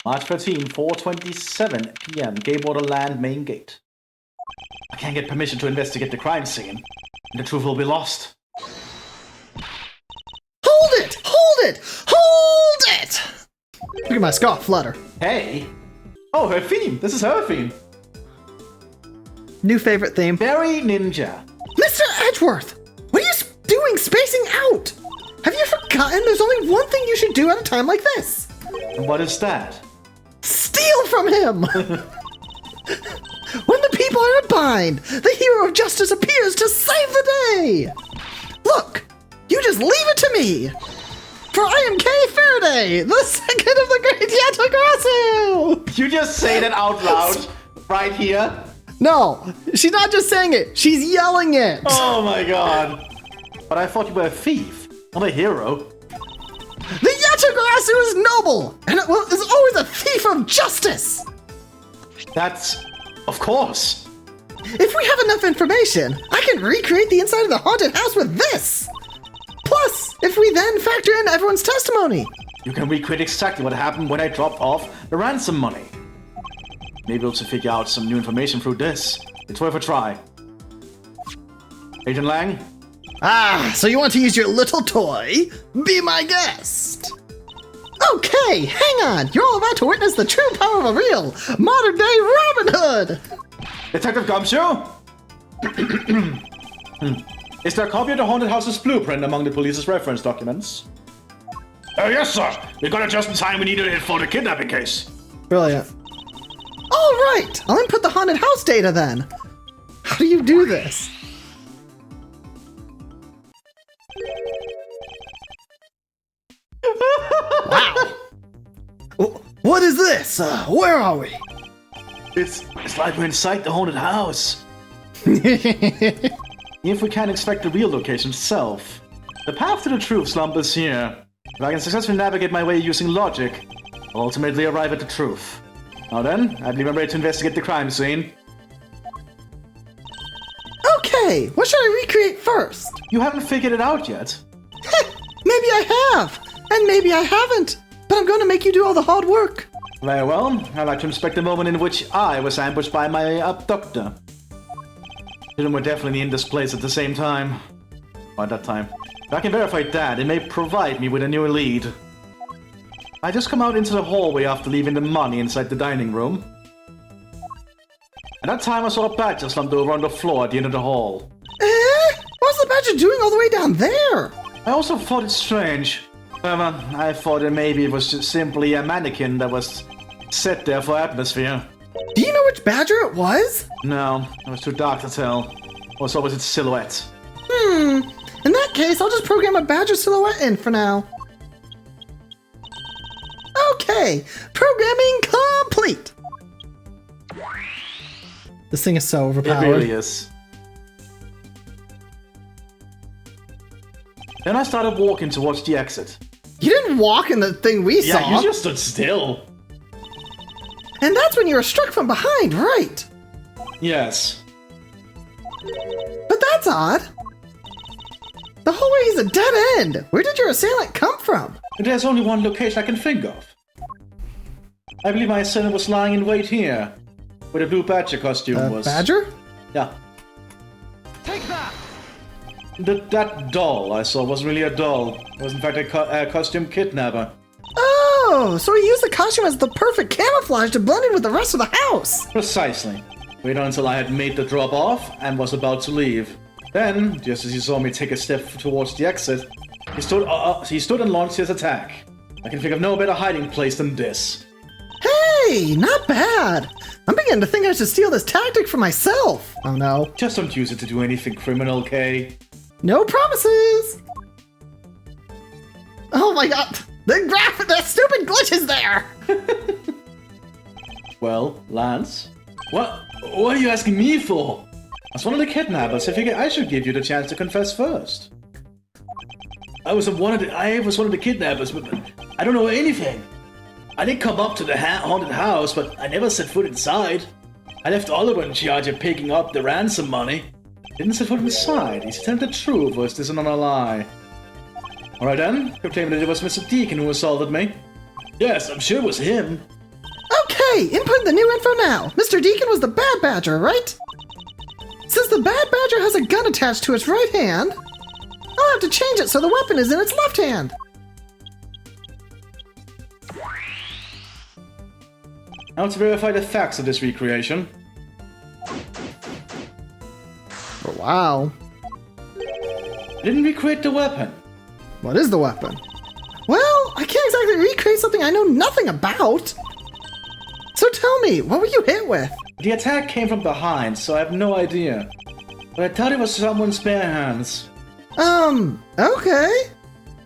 March 13, 4:27 p.m. Gatewater Land Main Gate. I can't get permission to investigate the crime scene, and the truth will be lost. Hold it! Hold it! Hold it! Look at my scarf flutter. Hey! Oh, her theme! This is her theme! New favorite theme. Berry Ninja. Mr. Edgeworth! What are you doing spacing out? Have you forgotten there's only one thing you should do at a time like this? And what is that? Steal from him! When the people are in a bind, the hero of justice appears to save the day! Look! You just leave it to me! For I am Kay Faraday, the second of the great Yatagarasu! You just say that out loud, right here? No, she's not just saying it, she's yelling it! Oh my god. But I thought you were a thief, not a hero. The Yatagarasu is noble, and is always a thief of justice! That's... of course. If we have enough information, I can recreate the inside of the haunted house with this! Plus, if we then factor in everyone's testimony. You can recreate exactly what happened when I dropped off the ransom money. Maybe we'll figure out some new information through this. It's worth a try. Agent Lang? Ah, so you want to use your little toy? Be my guest! Okay, hang on! You're all about to witness the true power of a real, modern-day Robin Hood! Detective Gumshoe? Is there a copy of the haunted house's blueprint among the police's reference documents? Yes, sir. We got it just in time. We needed it for the kidnapping case. Brilliant. All right, I'll input the haunted house data then. How do you do this? Wow. What is this? Where are we? It's like we're inside the haunted house. If we can't expect the real location itself. The path to the truth slump is here. If I can successfully navigate my way using logic, I'll ultimately arrive at the truth. Now then, I believe I'm ready to investigate the crime scene. Okay, what should I recreate first? You haven't figured it out yet. Maybe I have, and maybe I haven't. But I'm going to make you do all the hard work. Very well. I'd like to inspect the moment in which I was ambushed by my abductor. Children were definitely in this place at the same time. Or at that time. If I can verify that, it may provide me with a new lead. I just come out into the hallway after leaving the money inside the dining room. At that time, I saw a badger slumped over on the floor at the end of the hall. What's the badger doing all the way down there? I also thought it strange. However, I thought that maybe it was just simply a mannequin that was set there for atmosphere. Do you know which badger it was? No, it was too dark to tell. Or so was its silhouette. In that case, I'll just program a badger silhouette in for now. Okay, programming complete. This thing is so overpowered. It really is. Then I started walking towards the exit. You didn't walk in the thing we saw. Yeah, you just stood still. And that's when you were struck from behind, right? Yes. But that's odd. The hallway is a dead end. Where did your assailant come from? There's only one location I can think of. I believe my assailant was lying in wait here, where the blue badger costume was. Badger? Yeah. Take that! That doll I saw wasn't really a doll. It was in fact a costume kidnapper. Oh, so he used the costume as the perfect camouflage to blend in with the rest of the house. Precisely. Waited until I had made the drop off and was about to leave. Then, just as he saw me take a step towards the exit, he stood and launched his attack. I can think of no better hiding place than this. Hey, not bad. I'm beginning to think I should steal this tactic for myself. Oh no. Just don't use it to do anything criminal, Kay. No promises. Oh my god. The stupid glitch is there. Well, Lance? What are you asking me for? As one of the kidnappers, I figured I should give you the chance to confess first. I was one of the kidnappers, but I don't know anything. I did come up to the haunted house, but I never set foot inside. I left Oliver in charge of picking up the ransom money. Didn't set foot inside. He's telling the truth, or is this another lie? Alright then, you're claiming that it was Mr. Deacon who assaulted me? Yes, I'm sure it was him. Okay, input the new info now. Mr. Deacon was the Bad Badger, right? Since the Bad Badger has a gun attached to its right hand, I'll have to change it so the weapon is in its left hand. Now to verify the facts of this recreation. Oh, wow. You didn't recreate the weapon. What is the weapon? Well, I can't exactly recreate something I know nothing about. So tell me, what were you hit with? The attack came from behind, so I have no idea. But I thought it was someone's bare hands. Okay.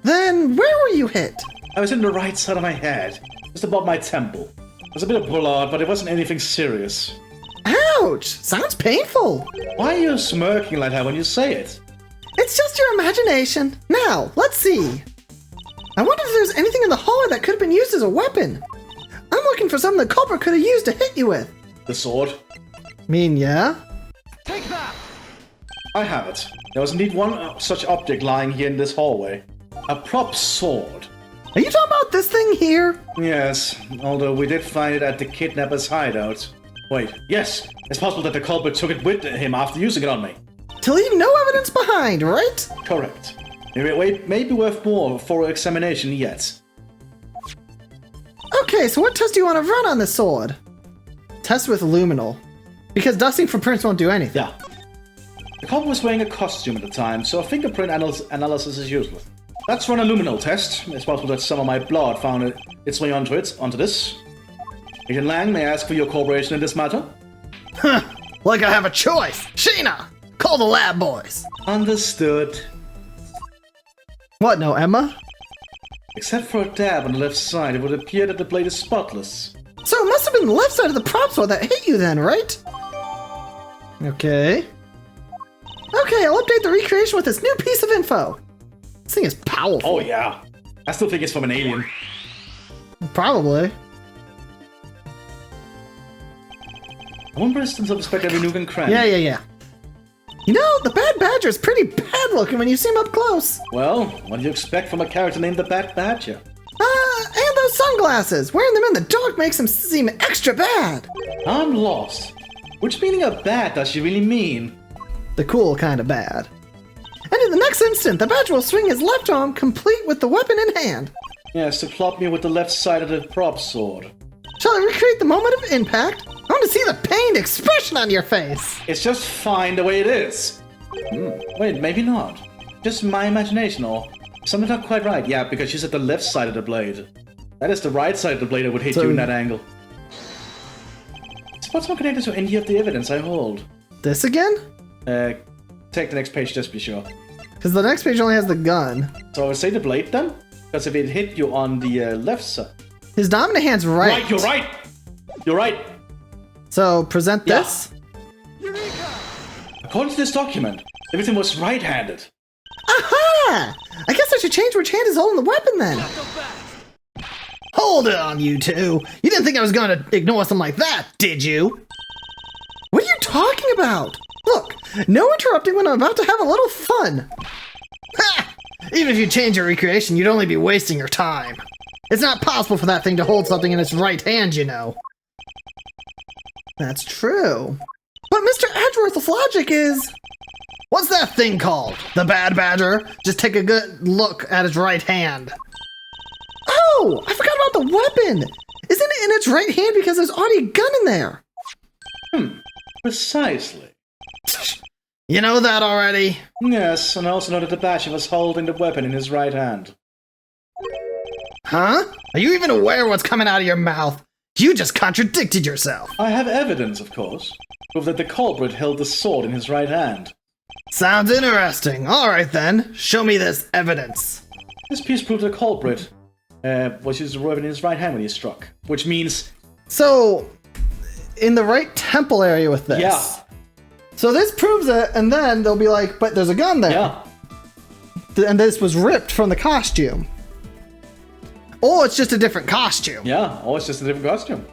Then where were you hit? I was in the right side of my head, just above my temple. It was a bit of blood, but it wasn't anything serious. Ouch! Sounds painful. Why are you smirking like that when you say it? It's just your imagination. Now, let's see. I wonder if there's anything in the hallway that could have been used as a weapon. I'm looking for something the culprit could have used to hit you with. The sword? Yeah? Take that! I have it. There was indeed one such object lying here in this hallway. A prop sword. Are you talking about this thing here? Yes, although we did find it at the kidnapper's hideout. Wait, yes, it's possible that the culprit took it with him after using it on me. To leave no evidence behind, right? Correct. It may be worth more for examination yet. Okay, so what test do you want to run on this sword? Test with luminol. Because dusting for prints won't do anything. Yeah. The culprit was wearing a costume at the time, so a fingerprint analysis is useless. Let's run a luminol test. It's possible that some of my blood found its way onto this. Agent Lang, may I ask for your cooperation in this matter? Huh, like I have a choice. Sheena, call the lab boys. Understood. What, no Emma? Except for a dab on the left side, it would appear that the blade is spotless. So it must have been the left side of the prop sword that hit you then, right? Okay. Okay, I'll update the recreation with this new piece of info. This thing is powerful. Oh yeah. I still think it's from an alien. Probably. One instance of respect every nook and cranny. Yeah. You know, the Bad Badger is pretty bad looking when you see him up close. Well, what do you expect from a character named the Bad Badger? And those sunglasses. Wearing them in the dark makes him seem extra bad. I'm lost. Which meaning of bad does she really mean? The cool kind of bad. And in the next instant, the Badger will swing his left arm complete with the weapon in hand. Yes, to clop me with the left side of the prop sword. Shall I recreate the moment of impact? I want to see the pained expression on your face. It's just fine the way it is. Wait, maybe not. Just my imagination or something not quite right. Yeah, because she's at the left side of the blade. That is the right side of the blade that would hit you in that angle. What's not connected to any of the evidence I hold? This again? Take the next page just to be sure. Because the next page only has the gun. So I would say the blade then? Because if it hit you on the left side... His dominant hand's right. Right, you're right! So, present this? Eureka! According to this document, everything was right-handed. Aha! I guess I should change which hand is holding the weapon then. Not so fast! Hold on, you two. You didn't think I was going to ignore something like that, did you? What are you talking about? Look, no interrupting when I'm about to have a little fun. Ha! Even if you change your recreation, you'd only be wasting your time. It's not possible for that thing to hold something in its right hand, you know. That's true. But Mr. Edgeworth's logic is... What's that thing called? The Bad Badger? Just take a good look at his right hand. Oh, I forgot about the weapon. Isn't it in its right hand because there's already a gun in there? Precisely. You know that already? Yes, and I also know that the Badger was holding the weapon in his right hand. Huh? Are you even aware of what's coming out of your mouth? You just contradicted yourself. I have evidence, of course, proof that the culprit held the sword in his right hand. Sounds interesting. Alright then, show me this evidence. This piece proved the culprit was using the weapon in his right hand when he struck, which means... So, in the right temple area with this. Yeah. So this proves it, and then they'll be like, but there's a gun there. Yeah. And this was ripped from the costume. Or it's just a different costume. Yeah, or it's just a different costume.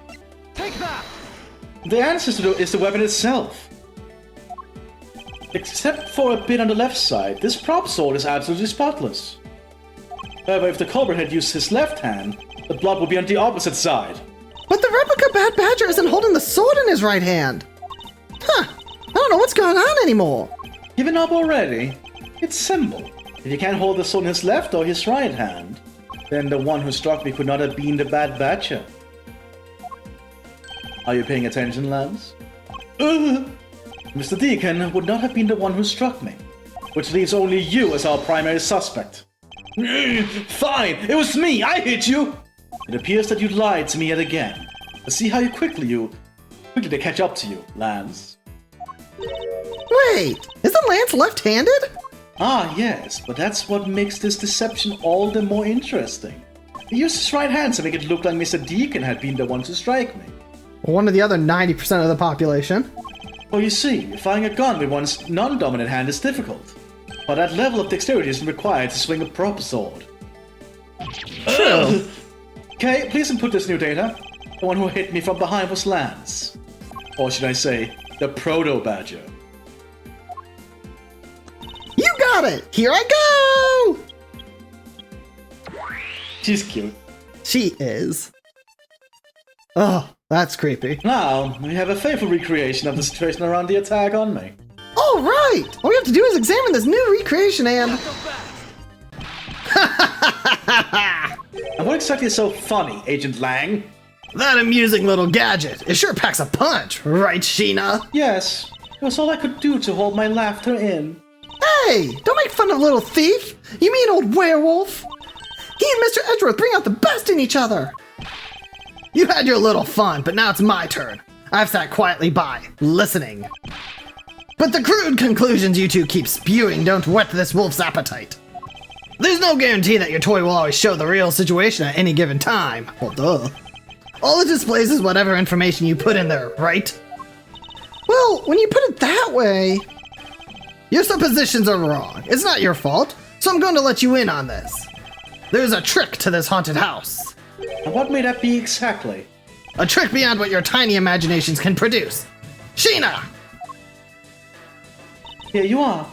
Take that! The answer is the weapon itself. Except for a bit on the left side, this prop sword is absolutely spotless. However, if the culprit had used his left hand, the blood would be on the opposite side. But the replica Bad Badger isn't holding the sword in his right hand. Huh. I don't know what's going on anymore. Given up already? It's simple. If you can't hold the sword in his left or his right hand, then the one who struck me could not have been the Bad Badger. Are you paying attention, lads? Mr. Deacon would not have been the one who struck me, which leaves only you as our primary suspect. Fine, it was me, I hit you! It appears that you lied to me yet again. Let's see how quickly they catch up to you, Lance. Wait, isn't Lance left-handed? Ah, yes, but that's what makes this deception all the more interesting. He used his right hand to make it look like Mr. Deacon had been the one to strike me. One of the other 90% of the population. Well, you see, firing a gun with one's non-dominant hand is difficult. But that level of dexterity isn't required to swing a proper sword. True. Okay, please input this new data. The one who hit me from behind was Lance. Or should I say, the Proto-Badger. You got it! Here I go! She's cute. She is. Oh, that's creepy. Now, we have a faithful recreation of the situation around the attack on me. All right! All we have to do is examine this new recreation and... And what exactly is so funny, Agent Lang? That amusing little gadget. It sure packs a punch, right, Sheena? Yes, it was all I could do to hold my laughter in. Hey, don't make fun of little thief. You mean old werewolf? He and Mr. Edgeworth bring out the best in each other. You had your little fun, but now it's my turn. I've sat quietly by, listening. But the crude conclusions you two keep spewing don't whet this wolf's appetite. There's no guarantee that your toy will always show the real situation at any given time. Well, duh. All it displays is whatever information you put in there, right? Well, when you put it that way... Your suppositions are wrong. It's not your fault, so I'm going to let you in on this. There's a trick to this haunted house. And what may that be exactly? A trick beyond what your tiny imaginations can produce. Sheena! Here you are.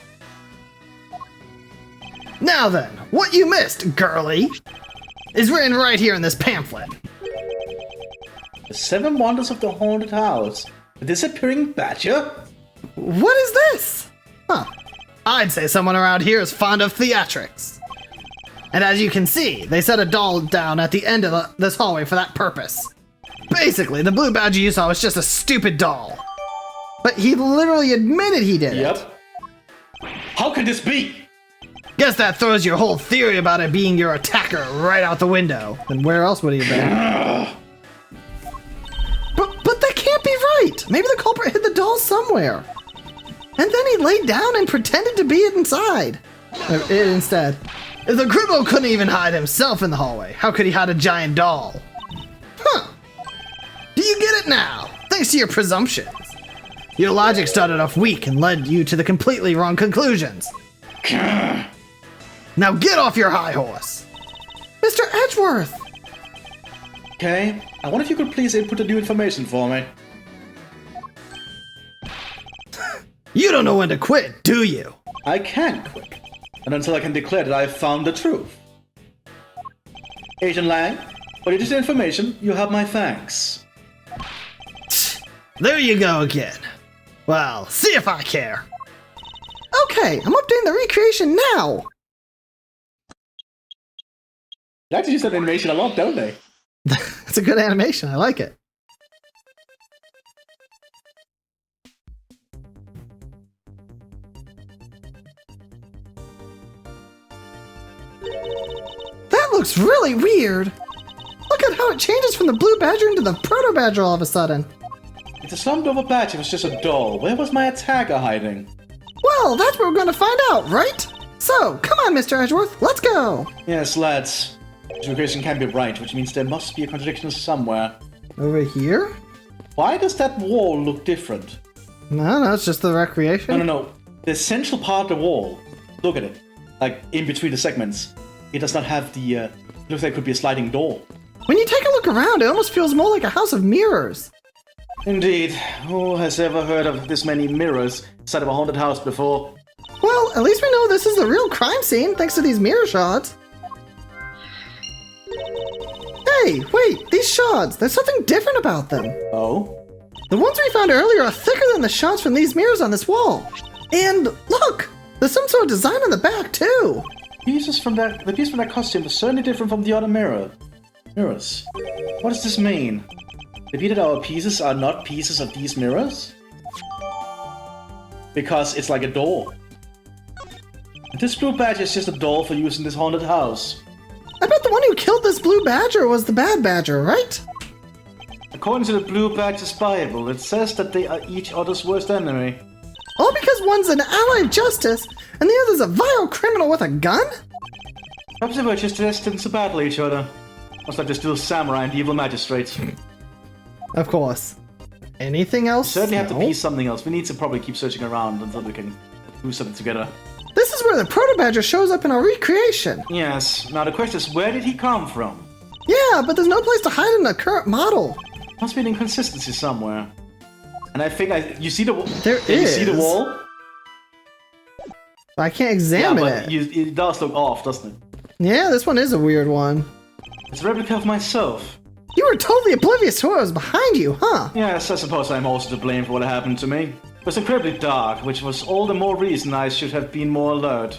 Now then, what you missed, girly, is written right here in this pamphlet. The 7 Wonders of the Haunted House. The Disappearing Badger? What is this? Huh. I'd say someone around here is fond of theatrics. And as you can see, they set a doll down at the end of this hallway for that purpose. Basically, the blue badger you saw was just a stupid doll. But he literally admitted he did it. Yep. How can this be? Guess that throws your whole theory about it being your attacker right out the window. Then where else would he have been? But that can't be right! Maybe the culprit hid the doll somewhere. And then he laid down and pretended to be it inside. It instead. If the criminal couldn't even hide himself in the hallway, how could he hide a giant doll? Huh. Do you get it now? Thanks to your presumptions. Your logic started off weak and led you to the completely wrong conclusions. Now get off your high horse. Mr. Edgeworth! Okay, I wonder if you could please input the new information for me. You don't know when to quit, do you? I can't quit. And until I can declare that I've found the truth. Agent Lang, for the additional information, you have my thanks. There you go again. Well, see if I care. Okay, I'm updating the recreation now. They actually use that animation a lot, don't they? It's a good animation, I like it. That looks really weird. Look at how it changes from the blue badger into the proto badger all of a sudden. It's a slumped over badge. It was just a doll. Where was my attacker hiding? Well, that's what we're going to find out, right? So, come on, Mr. Edgeworth, let's go. Yes, lads. This recreation can't be right, which means there must be a contradiction somewhere. Over here? Why does that wall look different? No, it's just the recreation. No. The central part of the wall. Look at it. Like, in between the segments. It does not have the, looks like it could be a sliding door. When you take a look around, it almost feels more like a house of mirrors. Indeed. Who has ever heard of this many mirrors inside of a haunted house before? Well, at least we know this is a real crime scene, thanks to these mirror shots. Hey, wait, these shards, there's something different about them. Oh? The ones we found earlier are thicker than the shards from these mirrors on this wall. And look, there's some sort of design on the back too. The piece from that costume is certainly different from the other mirrors. What does this mean? Maybe that our pieces are not pieces of these mirrors? Because it's like a door. This blue badge is just a door for use in this haunted house. I bet the one who killed this blue badger was the bad badger, right? According to the blue badge's Bible, it says that they are each other's worst enemy. All because one's an ally of justice and the other's a vile criminal with a gun? Perhaps they were just destined to battle each other. Much like the steel samurai and the evil magistrates. Of course. Anything else? We certainly have to No? piece something else. We need to probably keep searching around until we can do something together. This is where the proto-badger shows up in our recreation. Yes. Now the question is, where did he come from? Yeah, but there's no place to hide in the current model. Must be an inconsistency somewhere. And I think you see the wall? There Can you see the is. wall? I can't examine yeah, but it. it does look off, doesn't it? Yeah, this one is a weird one. It's a replica of myself. You were totally oblivious to what was behind you, huh? Yes, I suppose I'm also to blame for what happened to me. It was incredibly dark, which was all the more reason I should have been more alert.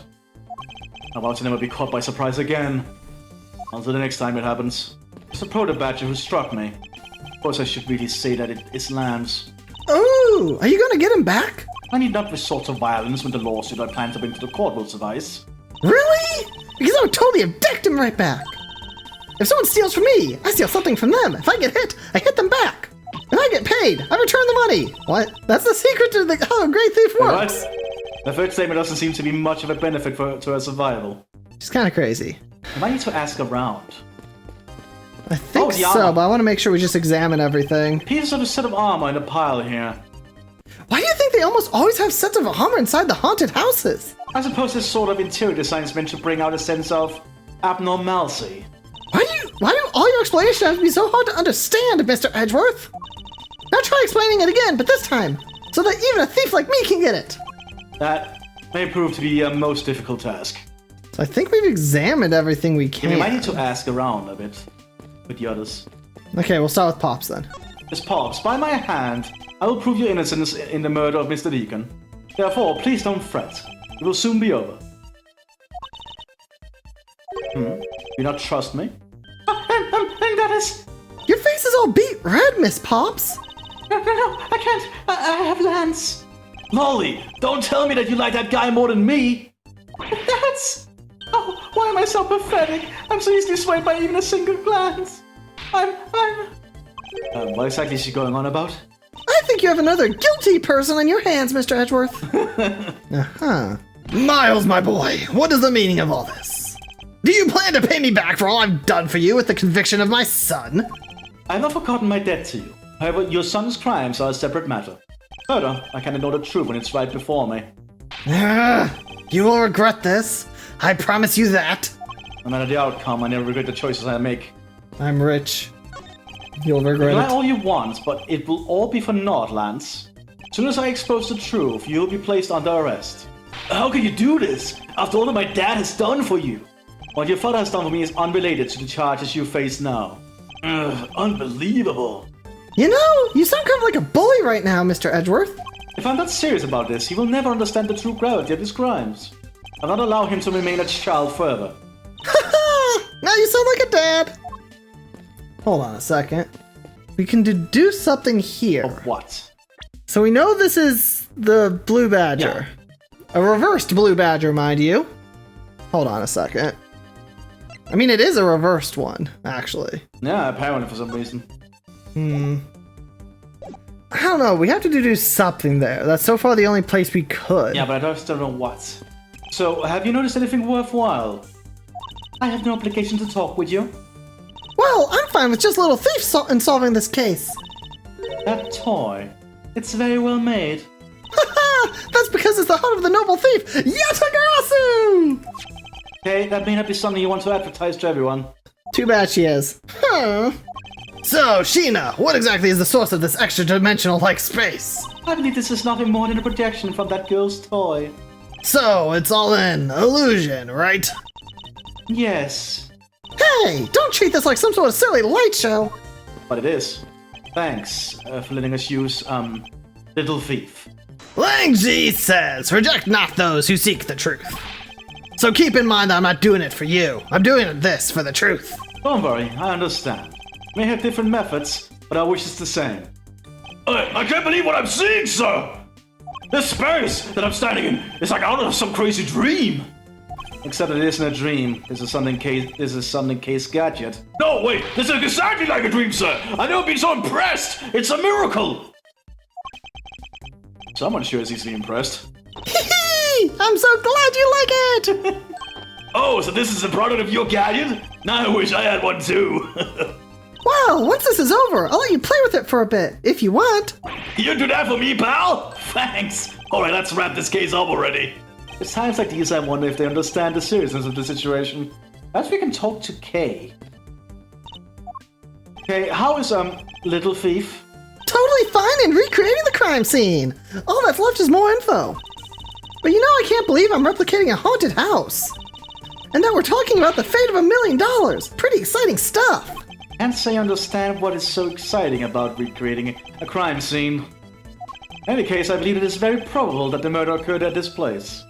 I vow to never be caught by surprise again. Until the next time it happens. It's the proto-badger who struck me. Of course I should really say that it is Lance. Oh, are you gonna get him back? I need not resort to violence when the lawsuit I plan to bring to the court will suffice. Really? Because I would totally have decked him right back. If someone steals from me, I steal something from them. If I get hit, I hit them back. If I get paid, I return the money. What? That's the secret to how a great thief works. What? The third statement doesn't seem to be much of a benefit to her survival. She's kind of crazy. I might need to ask around. I think the so, armor. but I want to make sure we just examine everything. Pieces of a set of armor in a pile here. Why do you think they almost always have sets of armor inside the haunted houses? I suppose this sort of interior design is meant to bring out a sense of abnormality. Why do all your explanations have to be so hard to understand, Mr. Edgeworth? Now try explaining it again, but this time, so that even a thief like me can get it. That may prove to be a most difficult task. So I think we've examined everything we can. We might need to ask around a bit with the others. Okay, we'll start with Pops then. Miss Pops, by my hand, I will prove your innocence in the murder of Mr. Deacon. Therefore, please don't fret. It will soon be over. Do you not trust me? And that is... Your face is all beet red, Miss Pops. No, I can't. I have Lance. Lolly, don't tell me that you like that guy more than me. That's... Oh, why am I so pathetic? I'm so easily swayed by even a single glance. What exactly is she going on about? I think you have another guilty person on your hands, Mr. Edgeworth. Uh-huh. Miles, my boy, what is the meaning of all this? Do you plan to pay me back for all I've done for you with the conviction of my son? I have not forgotten my debt to you. However, your son's crimes are a separate matter. Further, I can know the truth when it's right before me. You will regret this. I promise you that. No matter the outcome, I never regret the choices I make. I'm rich. You'll regret Lie it. all you want, but it will all be for naught, Lance. As soon as I expose the truth, you'll be placed under arrest. How can you do this, after all that my dad has done for you? What your father has done for me is unrelated to the charges you face now. Unbelievable. You know, you sound kind of like a bully right now, Mr. Edgeworth. If I'm not serious about this, he will never understand the true gravity of his crimes. I'll not allow him to remain a child forever. Now you sound like a dad. Hold on a second. We can deduce something here. Of what? So we know this is the blue badger. A reversed blue badger, mind you. Hold on a second. I mean, it is a reversed one, actually. Yeah, apparently for some reason. I don't know. We have to deduce something there. That's so far the only place we could. Yeah, but I still don't know what. So, have you noticed anything worthwhile? I have no obligation to talk with you. Well, I'm fine with just little thieves in solving this case. That toy. It's very well made. That's because it's the heart of the noble thief, Yatagarasu! Okay, that may not be something you want to advertise to everyone. Too bad she is. Huh. So, Sheena, what exactly is the source of this extra-dimensional-like space? I believe this is nothing more than a projection from that girl's toy. So, it's all an illusion, right? Yes. Hey, don't treat this like some sort of silly light show. But it is. Thanks for letting us use, Little Thief. Lang Zi says, reject not those who seek the truth. So keep in mind that I'm not doing it for you. I'm doing this for the truth. Don't worry, I understand. We may have different methods, but our wish is the same. I can't believe what I'm seeing, sir! This space that I'm standing in is like out of some crazy dream! Except it isn't a dream. This is something case gadget. No, wait! This is exactly like a dream, sir! I've never been so impressed! It's a miracle! Someone sure is easily impressed. I'm so glad you like it! Oh, so this is a product of your gadget? Now I wish I had one too. Well, once this is over, I'll let you play with it for a bit, if you want. You do that for me, pal? Thanks. Alright, let's wrap this case up already. It's times like these I wonder if they understand the seriousness of the situation. Perhaps we can talk to Kay. Kay, how is, Little Thief? Totally fine in recreating the crime scene. All that's left is more info. But you know, I can't believe I'm replicating a haunted house. And that we're talking about the fate of $1 million. Pretty exciting stuff. Can't say I understand what is so exciting about recreating a crime scene. In any case, I believe it is very probable that the murder occurred at this place.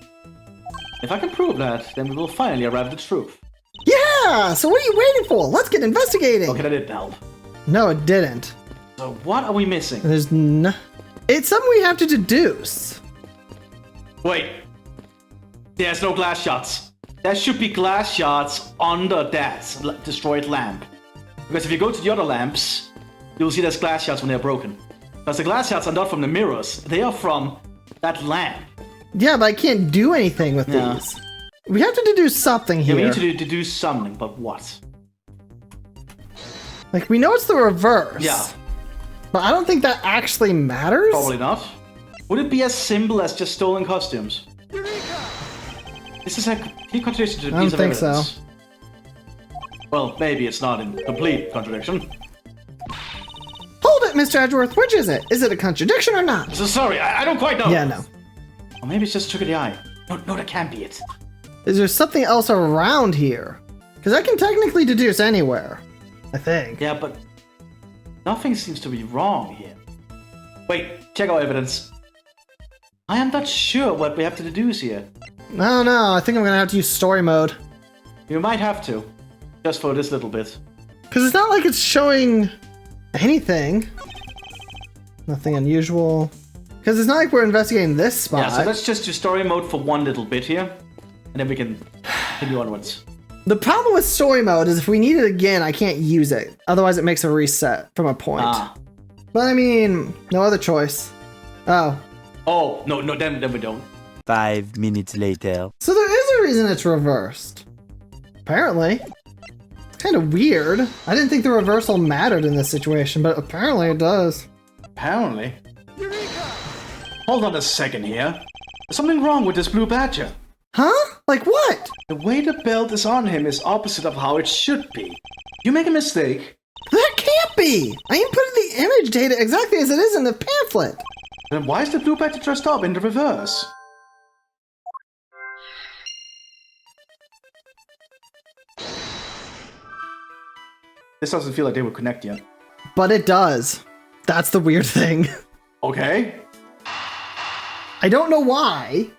If I can prove that, then we will finally arrive at the truth. Yeah, so what are you waiting for? Let's get investigating. Okay, that didn't help. No, it didn't. So what are we missing? There's no... It's something we have to deduce. Wait. There's no glass shots. There should be glass shots under that destroyed lamp. Because if you go to the other lamps, you'll see there's glass shots when they're broken. Because the glass shots are not from the mirrors, they are from that lamp. Yeah, but I can't do anything with these. We have to deduce something here. Yeah, we need to do something, but what? Like, we know it's the reverse. Yeah. But I don't think that actually matters. Probably not. Would it be as simple as just stolen costumes? Eureka! This is a complete contradiction to the I piece don't of think so. evidence. Well, maybe it's not in complete contradiction. Hold it, Mr. Edgeworth. Which is it? Is it a contradiction or not? So sorry, I don't quite know. Yeah, no. Or maybe it's just a trick of the eye. No, that can't be it. Is there something else around here? Because I can technically deduce anywhere. I think. Yeah, but nothing seems to be wrong here. Wait, check our evidence. I am not sure what we have to deduce here. No, I think I'm gonna have to use story mode. You might have to. Just for this little bit. Because it's not like it's showing anything. Nothing unusual. Because it's not like we're investigating this spot. Yeah, so let's just do story mode for one little bit here. And then we can continue onwards. The problem with story mode is if we need it again, I can't use it. Otherwise it makes a reset from a point. But I mean, no other choice. Oh. Oh, no, then we don't. 5 minutes later. So there is a reason it's reversed. Apparently. It's kind of weird. I didn't think the reversal mattered in this situation, but apparently it does. Apparently. Eureka! Hold on a second here. There's something wrong with this blue badger. Huh? Like what? The way the belt is on him is opposite of how it should be. You make a mistake. That can't be! I inputted the image data exactly as it is in the pamphlet. Then why is the blue badger dressed up in the reverse? This doesn't feel like they would connect yet. But it does. That's the weird thing. Okay. I don't know why.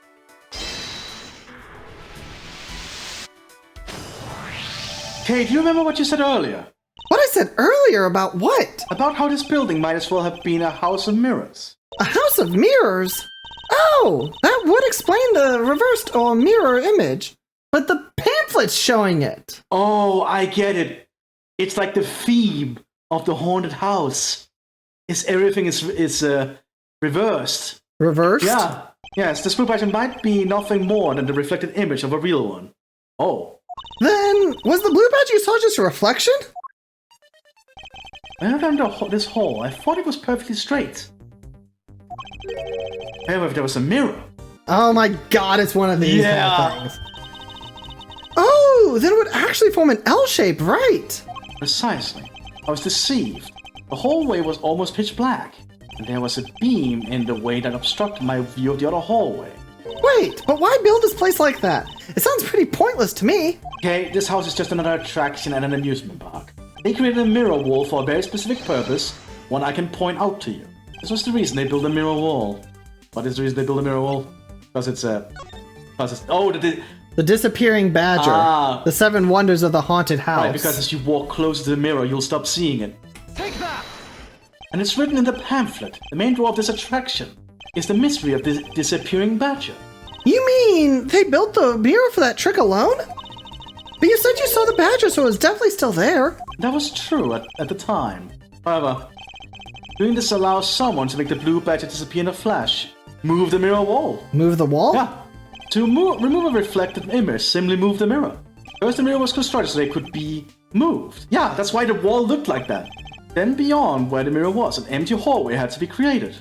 Kay, do you remember what you said earlier? What I said earlier about what? About how this building might as well have been a house of mirrors. A house of mirrors? Oh, that would explain the reversed or mirror image. But the pamphlet's showing it. Oh, I get it. It's like the theme of the haunted house. Everything is reversed. Reversed? Yeah. Yes, this blue badger might be nothing more than the reflected image of a real one. Oh. Then, was the blue badge you saw just a reflection? When I entered this hall, I thought it was perfectly straight. However, if there was a mirror. Oh my god, it's one of these kind of things. Oh, then it would actually form an L shape, right? Precisely. I was deceived. The hallway was almost pitch black, and there was a beam in the way that obstructed my view of the other hallway. Wait Right, but why build this place like that? It sounds pretty pointless to me. Okay, this house is just another attraction at an amusement park. They created a mirror wall for a very specific purpose, one I can point out to you. This was the reason they built a mirror wall. What is the reason they built a mirror wall? Because it's The disappearing badger. Ah. The 7 wonders of the haunted house. right, because as you walk closer to the mirror, you'll stop seeing it. Take that! And it's written in the pamphlet. The main draw of this attraction is the mystery of the disappearing badger. You mean they built the mirror for that trick alone? But you said you saw the badger, so it was definitely still there. That was true at the time. However, doing this allows someone to make the blue badger disappear in a flash. Move the mirror wall. Move the wall? Yeah. To remove a reflected image, simply move the mirror. First, the mirror was constructed so they could be moved. Yeah, that's why the wall looked like that. Then beyond where the mirror was, an empty hallway had to be created.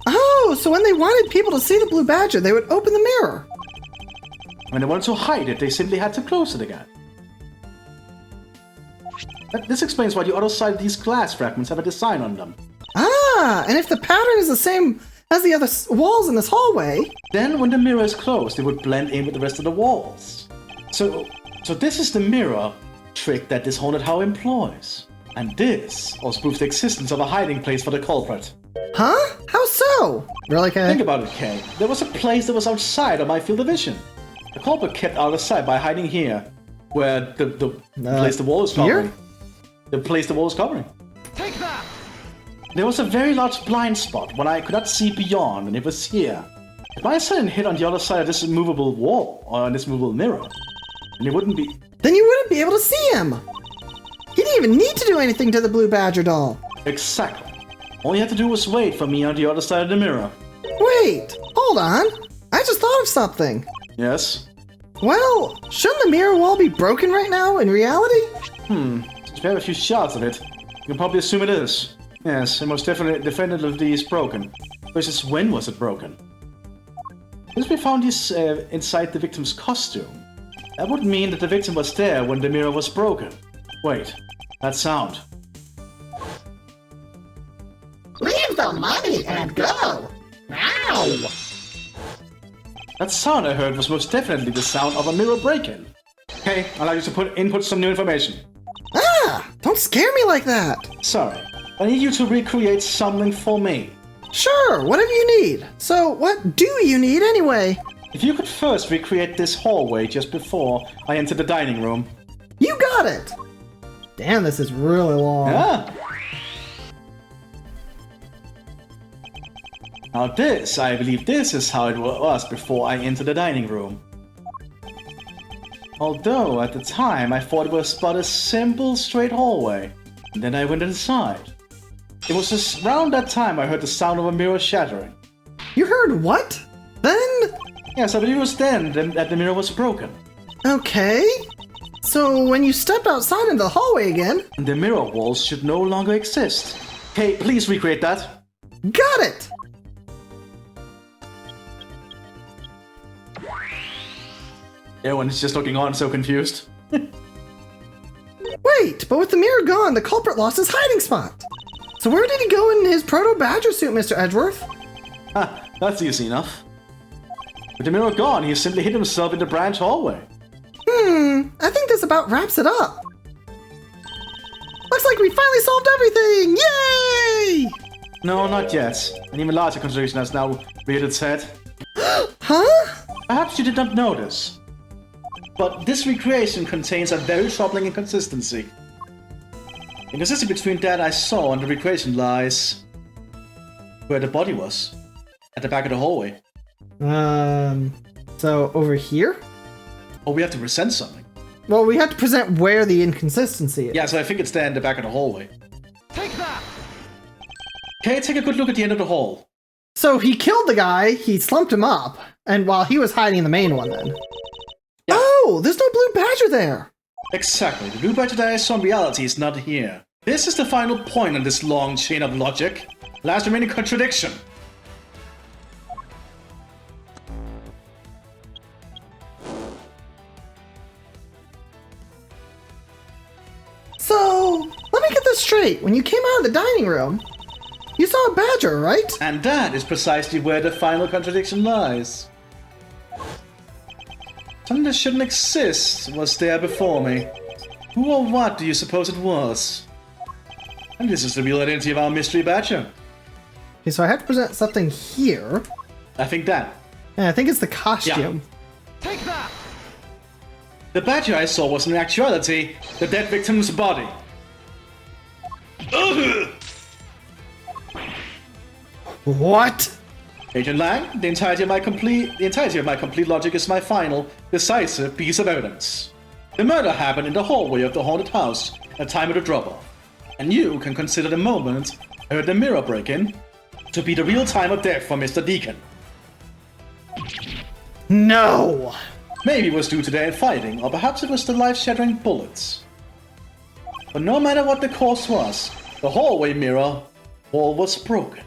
Oh, so when they wanted people to see the blue badger, they would open the mirror. When they wanted to hide it, they simply had to close it again. This explains why the other side of these glass fragments have a design on them. Ah, and if the pattern is the same as the other walls in this hallway... Then when the mirror is closed, they would blend in with the rest of the walls. So this is the mirror trick that this haunted house employs. And this also proves the existence of a hiding place for the culprit. Huh? How so? Really, Kay? Think about it, Kay. There was a place that was outside of my field of vision. The culprit kept out of sight by hiding here, where the place the wall is covering. Here? The place the wall is covering. Take that! There was a very large blind spot when I could not see beyond, and it was here. If my son hid on the other side of this immovable wall, or on this movable mirror, then it wouldn't be... Then you wouldn't be able to see him! He didn't even need to do anything to the blue badger doll. Exactly. All you had to do was wait for me on the other side of the mirror. Wait, hold on. I just thought of something. Yes? Well, shouldn't the mirror wall be broken right now in reality? Since we have a few shots of it, you can probably assume it is. Yes, it most definitively is broken. But just when was it broken? Since we found this inside the victim's costume, that would mean that the victim was there when the mirror was broken. Wait, that sound. Leave the money and go! Now! That sound I heard was most definitely the sound of a mirror break-in. Okay, I'd like you to input some new information. Ah! Don't scare me like that! Sorry, I need you to recreate something for me. Sure, whatever you need. So, what do you need anyway? If you could first recreate this hallway just before I enter the dining room. You got it! Damn, this is really long. Yeah. Now this, I believe this is how it was before I entered the dining room. Although, at the time, I thought it was but a simple straight hallway. And then I went inside. It was just around that time I heard the sound of a mirror shattering. You heard what? Then? Yes, I believe it was then that the mirror was broken. Okay. So, when you stepped outside into the hallway again... And the mirror walls should no longer exist. Hey, please recreate that. Got it! Everyone is just looking on so confused. Wait, but with the mirror gone, the culprit lost his hiding spot. So where did he go in his proto-badger suit, Mr. Edgeworth? Ha, that's easy enough. With the mirror gone, he simply hid himself in the branch hallway. I think this about wraps it up. Looks like we finally solved everything! Yay! No, not yet. An even larger contradiction has now reared its head. Huh? Perhaps you did not notice. But this recreation contains a very troubling inconsistency. The inconsistency between that I saw and the recreation lies where the body was. At the back of the hallway. So over here? Oh, we have to present something. Well, we have to present where the inconsistency is. Yeah, so I think it's there in the back of the hallway. Take that! Okay, take a good look at the end of the hall. So he killed the guy, he slumped him up, and while he was hiding the main one then. Yeah. Oh, there's no blue badger there! Exactly. The blue badger that I saw in reality is not here. This is the final point on this long chain of logic. Last remaining contradiction. So, let me get this straight. When you came out of the dining room, you saw a badger, right? And that is precisely where the final contradiction lies. Something that shouldn't exist was there before me. Who or what do you suppose it was? And this is the real identity of our mystery badger. Okay, so I have to present something here. I think that. And I think it's the costume. Take that! The badger I saw was in actuality the dead victim's body. Ugh! What? Agent Lang, the entirety of my complete logic is my final, decisive piece of evidence. The murder happened in the hallway of the haunted house at the time of the drop-off, and you can consider the moment I heard the mirror break in to be the real time of death for Mr. Deacon. No! Maybe it was due to their fighting, or perhaps it was the life-shattering bullets. But no matter what the cause was, the hallway mirror wall was broken.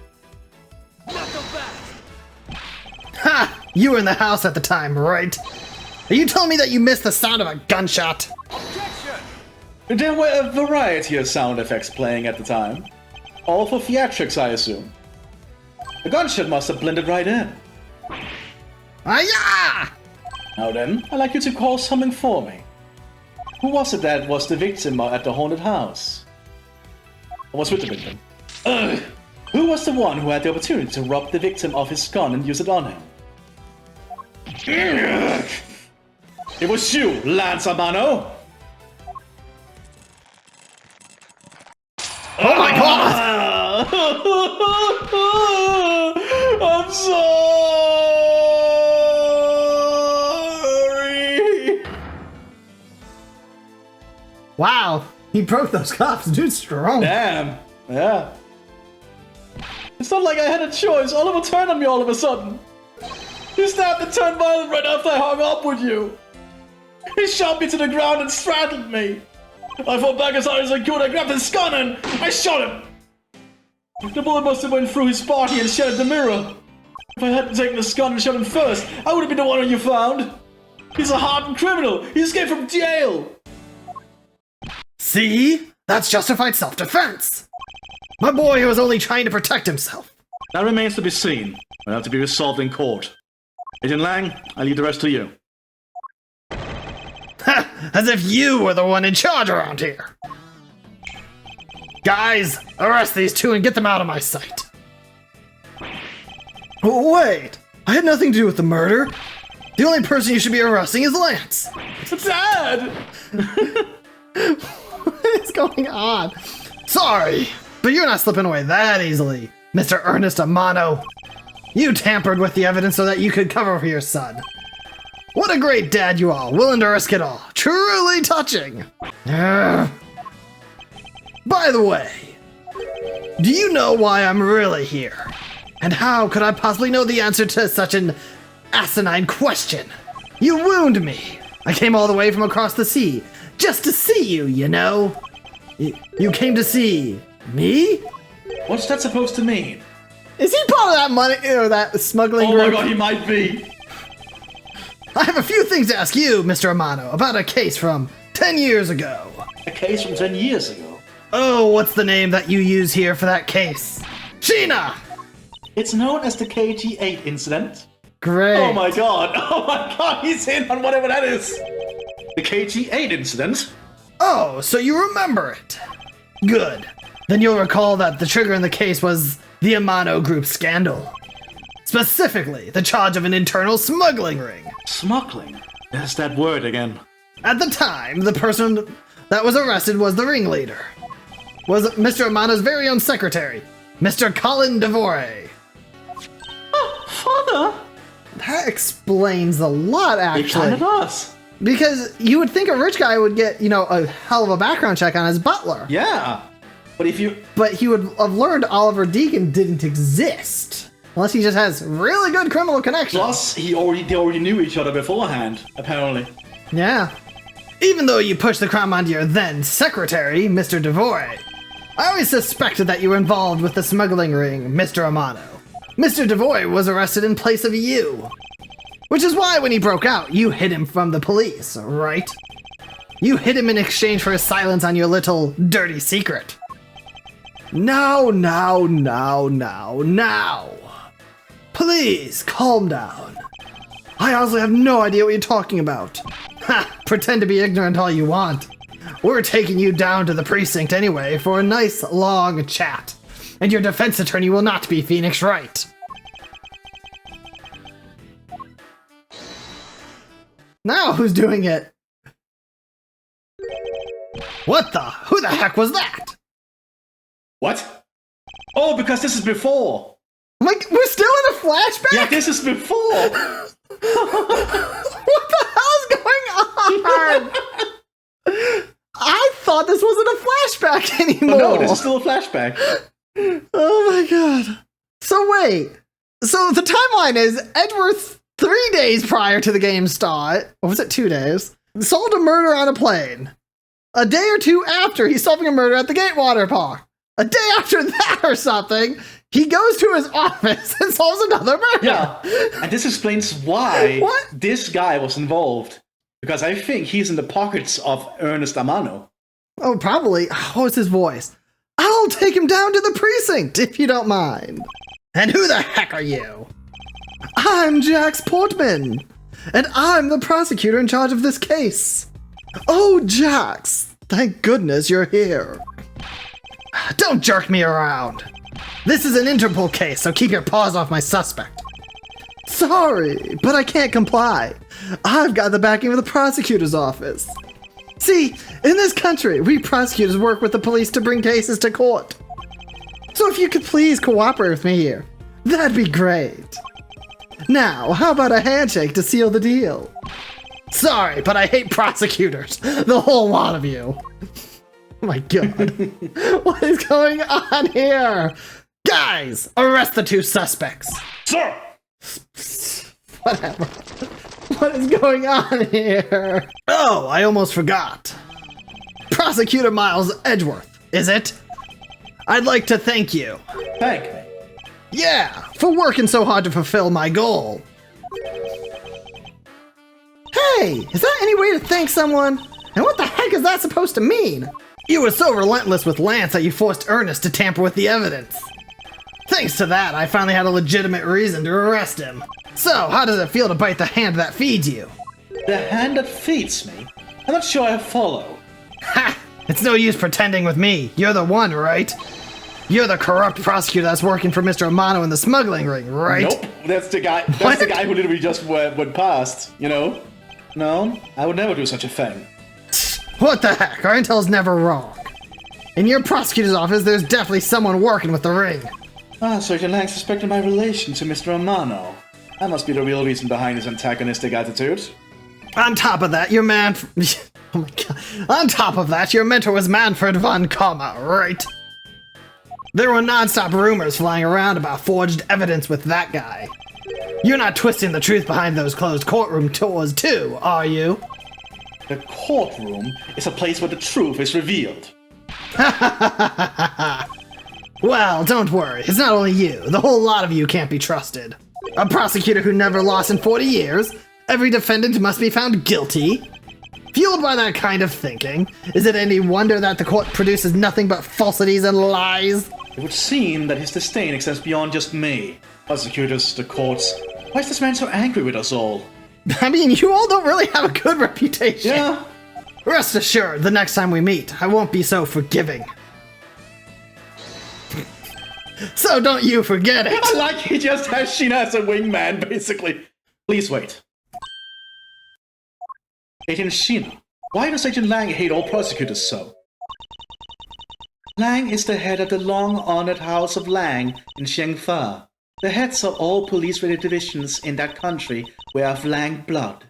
Ha! You were in the house at the time, right? Are you telling me that you missed the sound of a gunshot? Objection! There were a variety of sound effects playing at the time. All for theatrics, I assume. The gunshot must have blended right in. Ah, Now then, I'd like you to call something for me. Who was it that was the victim at the haunted house? Or was with the victim? Ugh! Who was the one who had the opportunity to rob the victim of his gun and use it on him? Ugh. It was you, Lance Amano! Oh my god! I'm sorry! Wow, he broke those cuffs. Dude's strong. Damn, yeah. It's not like I had a choice. Oliver turned on me all of a sudden. He snapped and turned violent right after I hung up with you. He shot me to the ground and straddled me. I fought back as hard as I could. I grabbed his gun and I shot him. The bullet must have went through his body and shattered the mirror. If I hadn't taken the gun and shot him first, I would have been the one you found. He's a hardened criminal. He escaped from jail. See? That's justified self-defense. My boy was only trying to protect himself. That remains to be seen. Will have to be resolved in court. Agent Lang, I leave the rest to you. As if you were the one in charge around here. Guys, arrest these two and get them out of my sight. Wait, I had nothing to do with the murder. The only person you should be arresting is Lance. Dad! What is going on? Sorry, but you're not slipping away that easily, Mr. Ernest Amano. You tampered with the evidence so that you could cover for your son. What a great dad you are, willing to risk it all. Truly touching. By the way, do you know why I'm really here? And how could I possibly know the answer to such an asinine question? You wound me. I came all the way from across the sea just to see you, you know? You came to see me? What's that supposed to mean? Is he part of that money or that smuggling group? Oh my god, he might be. I have a few things to ask you, Mr. Amano, about a case from 10 years ago. A case from 10 years ago. Oh, what's the name that you use here for that case? Sheena! It's known as the KG-8 incident. Great. Oh my god, he's in on whatever that is. The KG-8 incident? Oh, so you remember it. Good. Then you'll recall that the trigger in the case was the Amano Group scandal. Specifically, the charge of an internal smuggling ring. Smuggling? There's that word again. At the time, the person that was arrested was the ringleader. Was Mr. Amano's very own secretary, Mr. Colin Devore. Oh, Father! That explains a lot, It actually. kind of does. Because you would think a rich guy would get, you know, a hell of a background check on his butler. Yeah. But if you... But he would have learned Oliver Deacon didn't exist. Unless he just has really good criminal connections. Plus, they already knew each other beforehand, apparently. Yeah. Even though you pushed the crime onto your then secretary, Mr. Devore, I always suspected that you were involved with the smuggling ring, Mr. Amano. Mr. Devore was arrested in place of you. Which is why when he broke out, you hid him from the police, right? You hid him in exchange for his silence on your little dirty secret. Now. Please, calm down. I honestly have no idea what you're talking about. Ha! Pretend to be ignorant all you want. We're taking you down to the precinct anyway for a nice long chat. And your defense attorney will not be Phoenix Wright. Now who's doing it? What the? Who the heck was that? What? Oh, because this is before. Like, we're still in a flashback? Yeah, this is before. What the hell's going on? I thought this wasn't a flashback anymore. Oh, no, this is still a flashback. Oh my god. So wait. So the timeline is Edgeworth 3 days prior to the game's start, or was it 2 days, solved a murder on a plane. A day or two after, he's solving a murder at the Gatewater Park. A day after that or something, he goes to his office and solves another murder. Yeah, and this explains why What? this guy was involved. Because I think he's in the pockets of Ernest Amano. Oh, probably. What was his voice? I'll take him down to the precinct, if you don't mind. And who the heck are you? I'm Jax Portman, and I'm the prosecutor in charge of this case. Oh, Jax, thank goodness you're here. Don't jerk me around. This is an Interpol case, so keep your paws off my suspect. Sorry, but I can't comply. I've got the backing of the prosecutor's office. See, in this country, we prosecutors work with the police to bring cases to court. So if you could please cooperate with me here, that'd be great. Now, how about a handshake to seal the deal? Sorry, but I hate prosecutors. The whole lot of you. Oh my god. What is going on here? Guys, arrest the 2 suspects. Sir! Whatever. What is going on here? Oh, I almost forgot. Prosecutor Miles Edgeworth, is it? I'd like to thank you. Thank me. Yeah, for working so hard to fulfill my goal. Hey, is that any way to thank someone? And what the heck is that supposed to mean? You were so relentless with Lance that you forced Ernest to tamper with the evidence. Thanks to that, I finally had a legitimate reason to arrest him. So, how does it feel to bite the hand that feeds you? The hand that feeds me? I'm not sure I follow. Ha! It's no use pretending with me. You're the one, right? You're the corrupt prosecutor that's working for Mr. Amano in the smuggling ring, right? Nope, that's the guy. That's What? the guy who literally just went past. You know? No, I would never do such a thing. What the heck? Our intel's never wrong. In your prosecutor's office, there's definitely someone working with the ring. Ah, Sergeant Lang suspected my relation to Mr. Amano. That must be the real reason behind his antagonistic attitude. On top of that, your man... Oh my god. On top of that, your mentor was Manfred von Comma, right? There were non-stop rumors flying around about forged evidence with that guy. You're not twisting the truth behind those closed courtroom doors too, are you? The courtroom is a place where the truth is revealed. Well, don't worry. It's not only you. The whole lot of you can't be trusted. A prosecutor who never lost in 40 years. Every defendant must be found guilty. Fueled by that kind of thinking, is it any wonder that the court produces nothing but falsities and lies? It would seem that his disdain extends beyond just me. Prosecutors, the courts. Why is this man so angry with us all? I mean, you all don't really have a good reputation. Yeah? Rest assured, the next time we meet, I won't be so forgiving. So don't you forget it. I like he just has Sheena as a wingman, basically. Please wait. Agent Sheena, why does Agent Lang hate all prosecutors so? Lang is the head of the long-honored House of Lang in Xiangfa. The heads of all police-related divisions in that country were of Lang blood.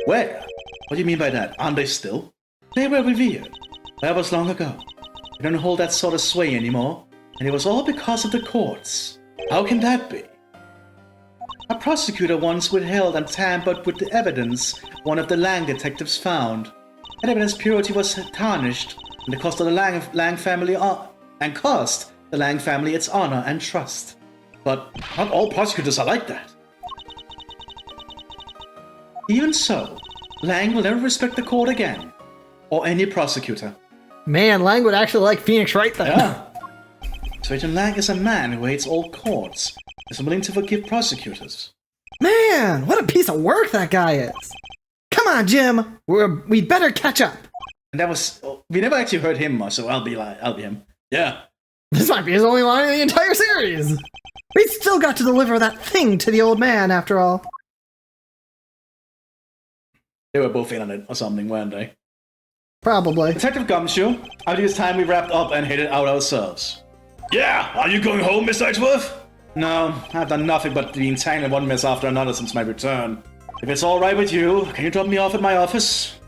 Where? What do you mean by that? Aren't they still? They were revered. That was long ago. They don't hold that sort of sway anymore, and it was all because of the courts. How can that be? A prosecutor once withheld and tampered with the evidence one of the Lang detectives found. That evidence purity was tarnished, and the cost of the Lang family cost the Lang family its honor and trust. But not all prosecutors are like that. Even so, Lang will never respect the court again, or any prosecutor. Man, Lang would actually like Phoenix Wright then. Yeah. So Agent Lang is a man who hates all courts, is willing to forgive prosecutors. Man, what a piece of work that guy is. Come on, Jim. We'd better catch up. And that was... we never actually heard him, so I'll be him. Yeah. This might be his only line in the entire series. We still got to deliver that thing to the old man, after all. They were both in on it or something, weren't they? Probably. Detective Gumshoe, I think it's time we wrapped up and headed out ourselves. Yeah, are you going home, Mr. Edgeworth? No, I've done nothing but be entangled in one mess after another since my return. If it's alright with you, can you drop me off at my office?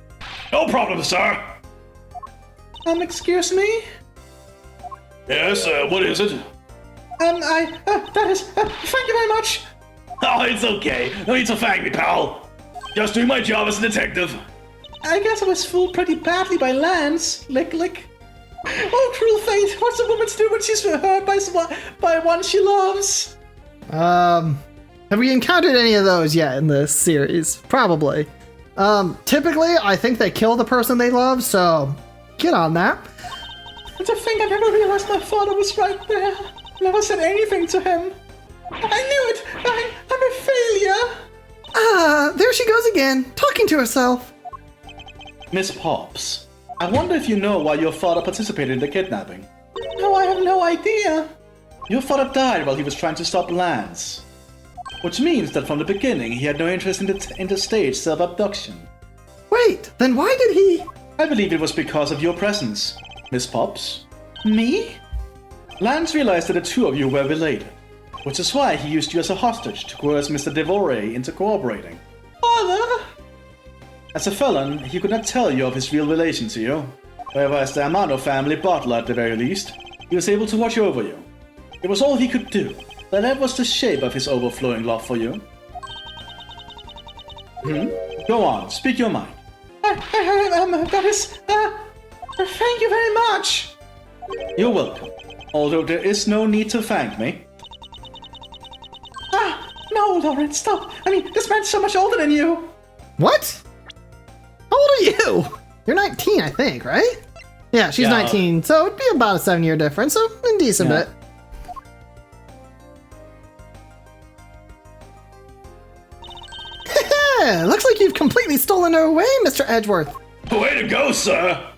No problem, sir. Excuse me? Yes, what is it? That is, thank you very much. Oh, it's okay. No need to thank me, pal. Just doing my job as a detective. I guess I was fooled pretty badly by Lance. Lick. Oh, cruel fate. What's a woman to do when she's hurt by one she loves? Have we encountered any of those yet in this series? Probably. Typically, I think they kill the person they love, so get on that. And to think I never realized my father was right there. Never said anything to him. I knew it. I'm a failure. There she goes again, talking to herself. Miss Pops, I wonder if you know why your father participated in the kidnapping. No, I have no idea. Your father died while he was trying to stop Lance. Which means that from the beginning he had no interest in the staged self-abduction. Wait, then why did he... I believe it was because of your presence, Miss Pops. Me? Lance realized that the two of you were related, which is why he used you as a hostage to coerce Mr. Devore into cooperating. Father! As a felon, he could not tell you of his real relation to you. However, as the Amano family butler at the very least, he was able to watch over you. It was all he could do, but that was the shape of his overflowing love for you. Go on, speak your mind. That is, thank you very much! You're welcome, although there is no need to thank me. No, Lauren, stop! I mean, this man's so much older than you! What? How old are you? You're 19, I think, right? Yeah, she's 19, so it'd be about a 7-year difference, so a decent bit. Looks like you've completely stolen her away, Mr. Edgeworth. Way to go, sir!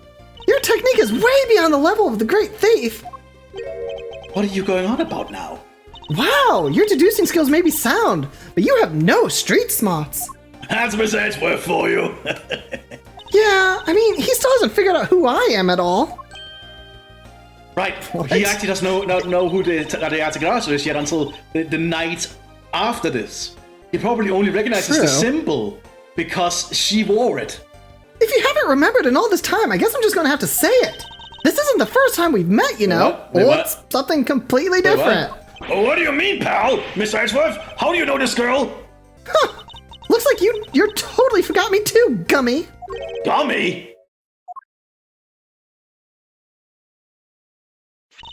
Your technique is way beyond the level of the great thief. What are you going on about now? Wow, your deducing skills may be sound, but you have no street smarts. That's Miss Edgeworth for you. Yeah, I mean, he still hasn't figured out who I am at all. Right, What? he actually does not know who the Articulata is yet until the night after this. He probably only recognizes the symbol because she wore it. If you haven't remembered in all this time, I guess I'm just gonna have to say it. This isn't the first time we've met, you know. Wait, what? It's something completely different. What do you mean, pal? Miss Edgeworth, how do you know this girl? Huh. Looks like you're totally forgot me too, Gummy. Gummy?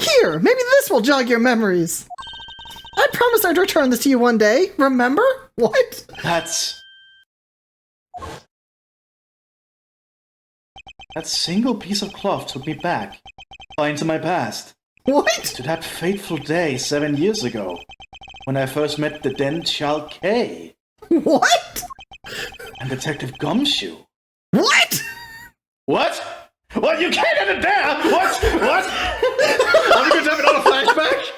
Here, maybe this will jog your memories. I promised I'd return this to you one day, remember? What? That single piece of cloth took me back, into my past. What? To that fateful day 7 years ago, when I first met the then child Kay. What? And Detective Gumshoe. What? What? What? You can't end it there! What? Are we going to have another flashback?